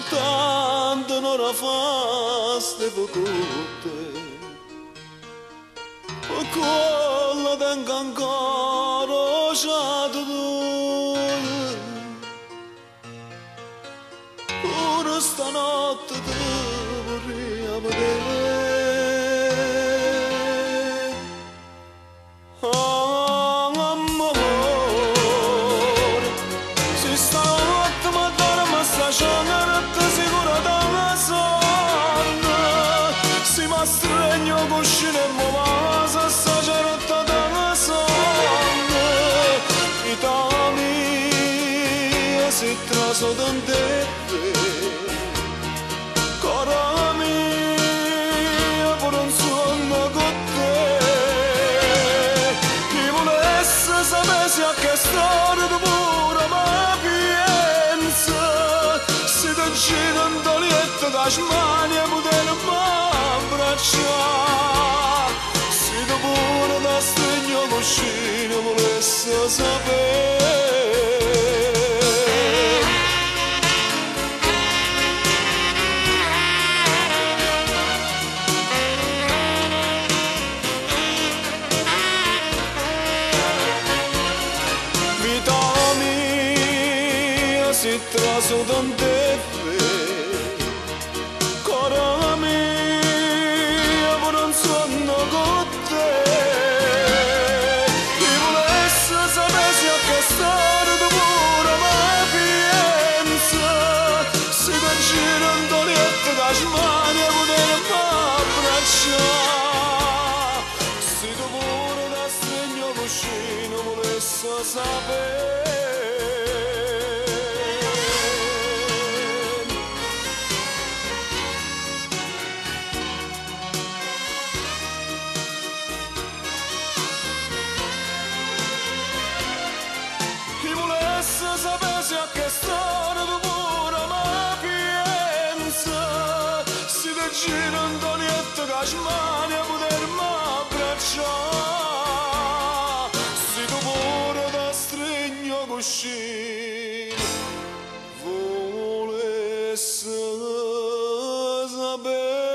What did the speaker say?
tanto non la fa ste focotte, o quella tengo ancora ciato tu, pure stanotte ti vorrei vedere. Stregno cuscino e muovasa sta ceretta da sonno, vita mia si traso d'andette, cara mia pure un sonno con te, chi volesse sapessi a che storia tu pure ma pensa, si ti gira un dolietto che smania potere se tu pure da stregno cuscino volesse sapere. Vita mia si traso d'andette, cara mia non sono con te, chi volesse sapessi a che storia tu pure ma pensa, si ti gira un dolietto da smania potere m'abbracciare, se tu pure da stregno cuscino volesse sapere. Se sapessi a che storia tu pure ma pensa, si ti gira un dolietto che smania potermi abbracciare, se tu pure da stregno cuscino volesse sapere.